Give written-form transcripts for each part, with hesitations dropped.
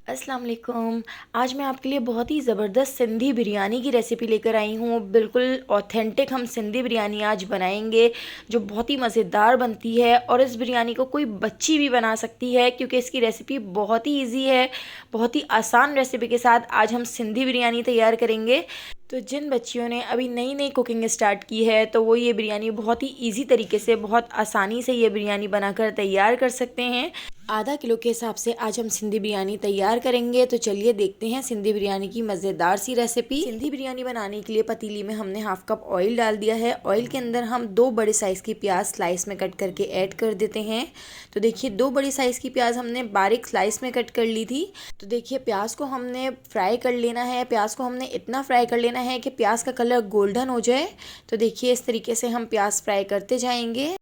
अस्सलाम वालेकुम। आज मैं आपके लिए बहुत ही ज़बरदस्त सिंधी बिरयानी की रेसिपी लेकर आई हूँ। बिल्कुल ऑथेंटिक हम सिंधी बिरयानी आज बनाएंगे, जो बहुत ही मज़ेदार बनती है। और इस बिरयानी को कोई बच्ची भी बना सकती है, क्योंकि इसकी रेसिपी बहुत ही इजी है। बहुत ही आसान रेसिपी के साथ आज हम सिंधी बिरयानी तैयार करेंगे। तो जिन बच्चियों ने अभी नई नई कुकिंग स्टार्ट की है, तो वो ये बिरयानी बहुत ही इजी तरीके से, बहुत आसानी से ये बिरयानी बनाकर तैयार कर सकते हैं। आधा किलो के हिसाब से आज हम सिंधी बिरयानी तैयार करेंगे। तो चलिए देखते हैं सिंधी बिरयानी की मज़ेदार सी रेसिपी। सिंधी बिरयानी बनाने के लिए पतीली में हमने हाफ कप ऑयल डाल दिया है। ऑयल के अंदर हम 2 बड़े साइज़ की प्याज स्लाइस में कट करके ऐड कर देते हैं। तो देखिए 2 बड़ी साइज़ की प्याज हमने बारीक स्लाइस में कट कर ली थी। तो देखिए प्याज को हमने फ्राई कर लेना है। प्याज को हमने इतना फ्राई कर लेना है कि प्याज का कलर गोल्डन हो जाए। तो देखिए इस तरीके से हम प्याज फ्राई करते जाएंगे।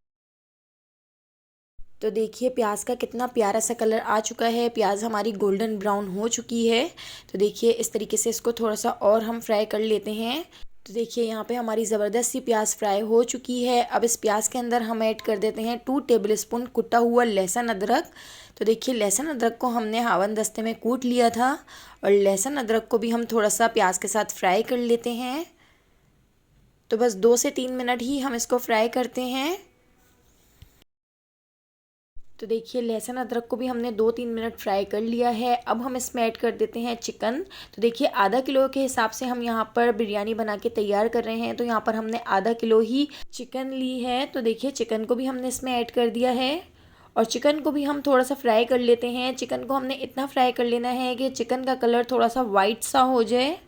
तो देखिए प्याज का कितना प्यारा सा कलर आ चुका है। प्याज हमारी गोल्डन ब्राउन हो चुकी है। तो देखिए इस तरीके से इसको थोड़ा सा और हम फ्राई कर लेते हैं। तो देखिए यहाँ पे हमारी ज़बरदस्त सी प्याज फ्राई हो चुकी है। अब इस प्याज के अंदर हम ऐड कर देते हैं 2 टेबल स्पून कुटा हुआ लहसुन अदरक। तो देखिए लहसुन अदरक को हमने हावन दस्ते में कूट लिया था, और लहसुन अदरक को भी हम थोड़ा सा प्याज के साथ फ्राई कर लेते हैं। तो बस 2 से 3 मिनट ही हम इसको फ्राई करते हैं। तो देखिए लहसुन अदरक को भी हमने 2-3 मिनट फ्राई कर लिया है। अब हम इसमें ऐड कर देते हैं चिकन। तो देखिए आधा किलो के हिसाब से हम यहाँ पर बिरयानी बना के तैयार कर रहे हैं, तो यहाँ पर हमने आधा किलो ही चिकन ली है। तो देखिए चिकन को भी हमने इसमें ऐड कर दिया है, और चिकन को भी हम थोड़ा सा फ्राई कर लेते हैं। चिकन को हमने इतना फ्राई कर लेना है कि चिकन का कलर थोड़ा सा वाइट सा हो जाए।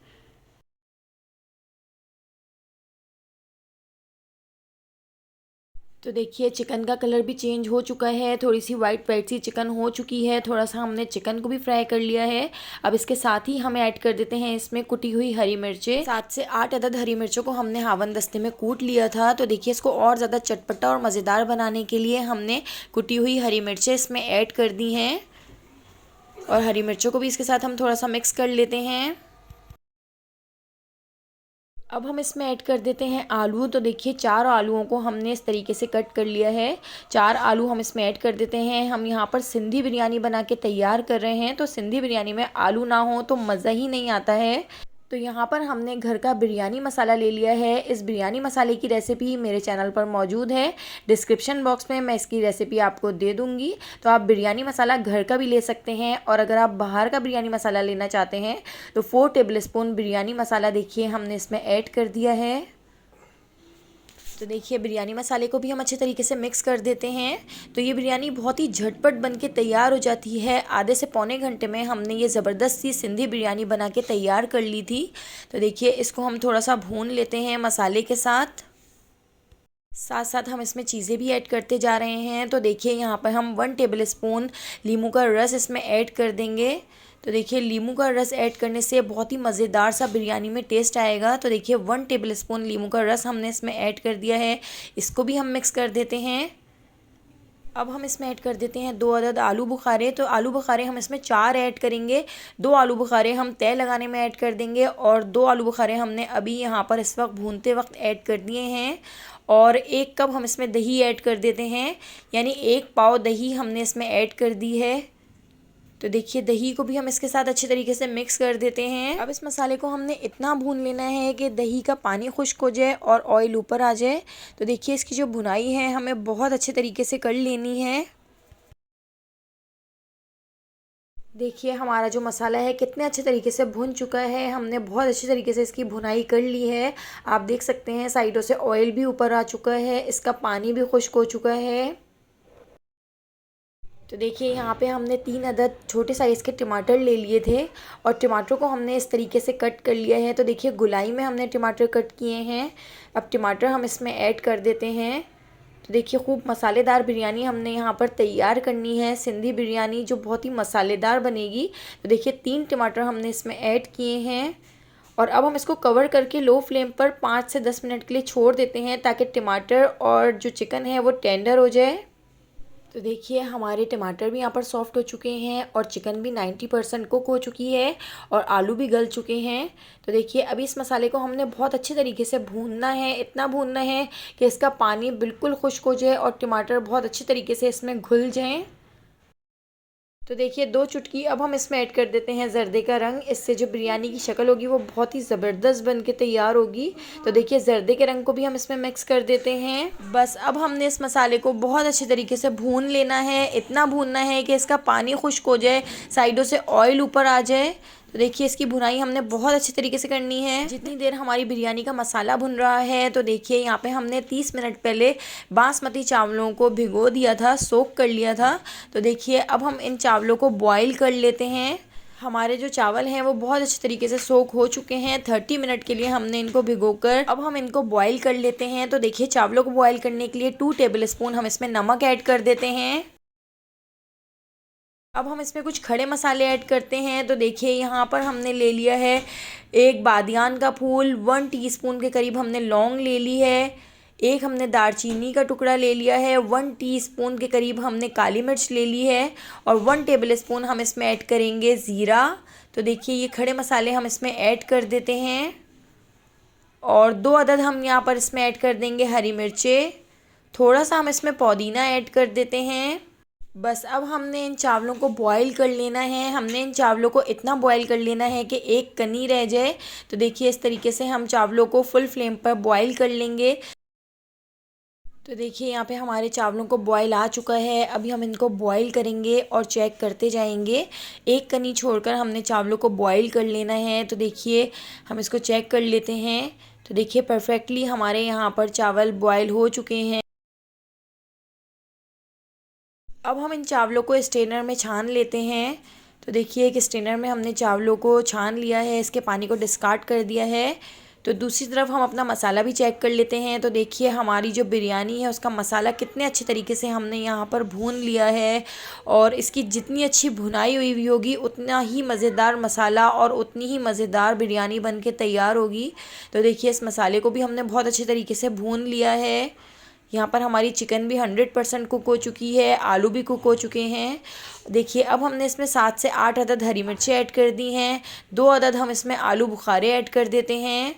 तो देखिए चिकन का कलर भी चेंज हो चुका है, थोड़ी सी वाइट वाइट सी चिकन हो चुकी है। थोड़ा सा हमने चिकन को भी फ्राई कर लिया है। अब इसके साथ ही हम ऐड कर देते हैं इसमें कुटी हुई हरी मिर्चें। 7 से 8 अदद हरी मिर्चों को हमने हावन दस्ते में कूट लिया था। तो देखिए इसको और ज़्यादा चटपटा और मज़ेदार बनाने के लिए हमने कुटी हुई हरी मिर्चें इसमें ऐड कर दी हैं, और हरी मिर्चों को भी इसके साथ हम थोड़ा सा मिक्स कर लेते हैं। अब हम इसमें ऐड कर देते हैं आलू। तो देखिए 4 आलूओं को हमने इस तरीके से कट कर लिया है। 4 आलू हम इसमें ऐड कर देते हैं। हम यहाँ पर सिंधी बिरयानी बना के तैयार कर रहे हैं, तो सिंधी बिरयानी में आलू ना हो तो मज़ा ही नहीं आता है। तो यहाँ पर हमने घर का बिरयानी मसाला ले लिया है। इस बिरयानी मसाले की रेसिपी मेरे चैनल पर मौजूद है। डिस्क्रिप्शन बॉक्स में मैं इसकी रेसिपी आपको दे दूँगी। तो आप बिरयानी मसाला घर का भी ले सकते हैं, और अगर आप बाहर का बिरयानी मसाला लेना चाहते हैं तो 4 टेबल स्पून बिरयानी मसाला देखिए हमने इसमें ऐड कर दिया है। तो देखिए बिरयानी मसाले को भी हम अच्छे तरीके से मिक्स कर देते हैं। तो ये बिरयानी बहुत ही झटपट बन के तैयार हो जाती है। आधे से पौने घंटे में हमने ये ज़बरदस्त सी सिंधी बिरयानी बना के तैयार कर ली थी। तो देखिए इसको हम थोड़ा सा भून लेते हैं मसाले के साथ। साथ साथ हम इसमें चीज़ें भी ऐड करते जा रहे हैं। तो देखिए यहाँ पर हम 1 टेबल स्पून लीमू का रस इसमें ऐड कर देंगे। तो देखिए लीमू का रस ऐड करने से बहुत ही मज़ेदार सा बिरयानी में टेस्ट आएगा। तो देखिए 1 टेबल स्पून लीमू का रस हमने इसमें ऐड कर दिया है। इसको भी हम मिक्स कर देते हैं। अब हम इसमें ऐड कर देते हैं 2 अदद आलू बुखारे। तो आलू बुखारे हम इसमें 4 ऐड करेंगे। 2 आलू बुखारे हम तय लगाने में ऐड कर देंगे, और 2 आलू बुखारे हमने अभी यहाँ पर इस वक्त भूनते वक्त ऐड कर दिए हैं। और 1 कप हम इसमें दही ऐड कर देते हैं, यानी 1 पाव दही हमने इसमें ऐड कर दी है। तो देखिए दही को भी हम इसके साथ अच्छे तरीके से मिक्स कर देते हैं। अब इस मसाले को हमने इतना भून लेना है कि दही का पानी खुश्क हो जाए और ऑयल ऊपर आ जाए। तो देखिए इसकी जो भुनाई है हमें बहुत अच्छे तरीके से कर लेनी है। देखिए हमारा जो मसाला है कितने अच्छे तरीके से भुन चुका है। हमने बहुत अच्छे तरीके से इसकी भुनाई कर ली है। आप देख सकते हैं साइडों से ऑयल भी ऊपर आ चुका है, इसका पानी भी खुश्क हो चुका है। तो देखिए यहाँ पे हमने 3 अदद छोटे साइज़ के टमाटर ले लिए थे, और टमाटर को हमने इस तरीके से कट कर लिया है। तो देखिए गुलाई में हमने टमाटर कट किए हैं। अब टमाटर हम इसमें ऐड कर देते हैं। तो देखिए खूब मसालेदार बिरयानी हमने यहाँ पर तैयार करनी है, सिंधी बिरयानी जो बहुत ही मसालेदार बनेगी। तो देखिए 3 टमाटर हमने इसमें ऐड किए हैं, और अब हम इसको कवर करके लो फ्लेम पर 5 से 10 मिनट के लिए छोड़ देते हैं, ताकि टमाटर और जो चिकन है वो टेंडर हो जाए। तो देखिए हमारे टमाटर भी यहाँ पर सॉफ्ट हो चुके हैं, और चिकन भी 90% कुक हो चुकी है, और आलू भी गल चुके हैं। तो देखिए अभी इस मसाले को हमने बहुत अच्छे तरीके से भूनना है। इतना भूनना है कि इसका पानी बिल्कुल खुश्क हो जाए और टमाटर बहुत अच्छे तरीके से इसमें घुल जाएं। तो देखिए 2 चुटकी अब हम इसमें ऐड कर देते हैं ज़र्दे का रंग। इससे जो बिरयानी की शक्ल होगी वो बहुत ही ज़बरदस्त बन के तैयार होगी। तो देखिए ज़र्दे के रंग को भी हम इसमें मिक्स कर देते हैं। बस अब हमने इस मसाले को बहुत अच्छे तरीके से भून लेना है। इतना भूनना है कि इसका पानी खुश्क हो जाए, साइडों से ऑयल ऊपर आ जाए। तो देखिए इसकी भुनाई हमने बहुत अच्छे तरीके से करनी है। जितनी देर हमारी बिरयानी का मसाला भुन रहा है, तो देखिए यहाँ पे हमने 30 मिनट पहले बासमती चावलों को भिगो दिया था, सोक कर लिया था। तो देखिए अब हम इन चावलों को बॉईल कर लेते हैं। हमारे जो चावल हैं वो बहुत अच्छे तरीके से सोक हो चुके हैं। 30 मिनट के लिए हमने इनको भिगोकर अब हम इनको बॉईल कर लेते हैं। तो देखिए चावलों को बॉईल करने के लिए 2 टेबल स्पून हम इसमें नमक ऐड कर देते हैं। अब हम इसमें कुछ खड़े मसाले ऐड करते हैं। तो देखिए यहाँ पर हमने ले लिया है एक बादियान का फूल, 1 टीस्पून के करीब हमने लौंग ले ली है, एक हमने दालचीनी का टुकड़ा ले लिया है, 1 टीस्पून के करीब हमने काली मिर्च ले ली है और 1 टेबल स्पून हम इसमें ऐड करेंगे ज़ीरा। तो देखिए ये खड़े मसाले हम इसमें ऐड कर देते हैं और 2 अदद हम यहाँ पर इसमें ऐड कर देंगे हरी मिर्चें। थोड़ा सा हम इसमें पुदीना ऐड कर देते हैं। बस अब हमने इन चावलों को बॉईल कर लेना है। हमने इन चावलों को इतना बॉईल कर लेना है कि एक कनी रह जाए। तो देखिए इस तरीके से हम चावलों को फुल फ्लेम पर बॉईल कर लेंगे। तो देखिए यहाँ पे हमारे चावलों को बॉईल आ चुका है। अभी हम इनको बॉईल करेंगे और चेक करते जाएंगे। एक कनी छोड़कर हमने चावलों को बॉईल कर लेना है। तो देखिए हम इसको चेक कर लेते हैं। तो देखिए परफेक्टली हमारे यहाँ पर चावल बॉईल हो चुके हैं। अब हम इन चावलों को स्ट्रेनर में छान लेते हैं। तो देखिए एक स्ट्रेनर में हमने चावलों को छान लिया है, इसके पानी को डिस्कार्ड कर दिया है। तो दूसरी तरफ हम अपना मसाला भी चेक कर लेते हैं। तो देखिए हमारी जो बिरयानी है उसका मसाला कितने अच्छे तरीके से हमने यहाँ पर भून लिया है और इसकी जितनी अच्छी भुनाई हुई होगी उतना ही मज़ेदार मसाला और उतनी ही मज़ेदार बिरयानी बन के तैयार होगी। तो देखिए इस मसाले को भी हमने बहुत अच्छे तरीके से भून लिया है। यहाँ पर हमारी चिकन भी 100% कुक हो चुकी है, आलू भी कुक हो चुके हैं। देखिए अब हमने इसमें 7 से 8 अदद हरी मिर्चें ऐड कर दी हैं, 2 अदद हम इसमें आलू बुखारे ऐड कर देते हैं,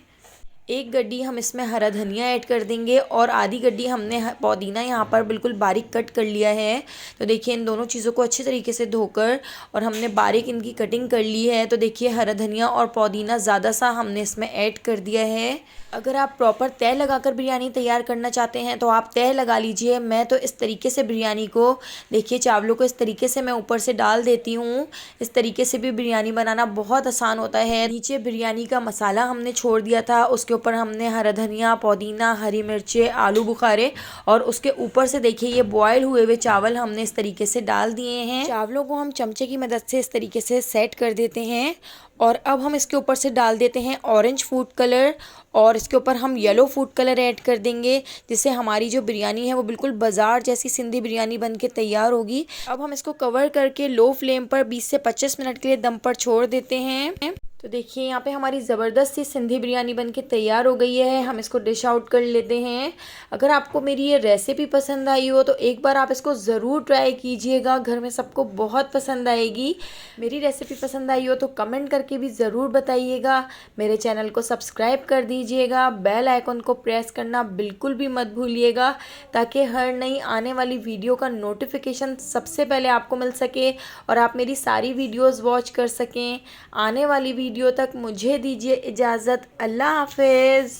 1 गड्डी हम इसमें हरा धनिया ऐड कर देंगे और आधी गड्डी हमने पुदीना यहाँ पर बिल्कुल बारीक कट कर लिया है। तो देखिए इन दोनों चीज़ों को अच्छे तरीके से धोकर और हमने बारीक इनकी कटिंग कर ली है। तो देखिए हरा धनिया और पुदीना ज़्यादा सा हमने इसमें ऐड कर दिया है। अगर आप प्रॉपर तय लगाकर बिरयानी तैयार करना चाहते हैं तो आप तय लगा लीजिए। मैं तो इस तरीके से बिरयानी को, देखिए चावलों को इस तरीके से मैं ऊपर से डाल देती हूँ। इस तरीके से भी बिरयानी बनाना बहुत आसान होता है। नीचे बिरयानी का मसाला हमने छोड़ दिया था, उसके ऊपर हमने हरा धनिया, पुदीना, हरी मिर्चें, आलू बुखारे और उसके ऊपर से देखिए ये बॉयल हुए हुए चावल हमने इस तरीके से डाल दिए हैं। चावलों को हम चमचे की मदद से इस तरीके से सेट कर देते हैं और अब हम इसके ऊपर से डाल देते हैं ऑरेंज फूड कलर और इसके ऊपर हम येलो फूड कलर ऐड कर देंगे, जिससे हमारी जो बिरयानी है वो बिल्कुल बाजार जैसी सिंधी बिरयानी बन के तैयार होगी। अब हम इसको कवर करके लो फ्लेम पर 20 से 25 मिनट के लिए दम पर छोड़ देते हैं। तो देखिए यहाँ पे हमारी ज़बरदस्त सी सिंधी बिरयानी बनके तैयार हो गई है। हम इसको डिश आउट कर लेते हैं। अगर आपको मेरी ये रेसिपी पसंद आई हो तो एक बार आप इसको ज़रूर ट्राई कीजिएगा, घर में सबको बहुत पसंद आएगी। मेरी रेसिपी पसंद आई हो तो कमेंट करके भी ज़रूर बताइएगा। मेरे चैनल को सब्सक्राइब कर दीजिएगा, बेल आइकन को प्रेस करना बिल्कुल भी मत भूलिएगा ताकि हर नई आने वाली वीडियो का नोटिफिकेशन सबसे पहले आपको मिल सके और आप मेरी सारी वीडियोज़ वॉच कर सकें। आने वाली वीडियो तक मुझे दीजिए इजाज़त। अल्लाह हाफिज़।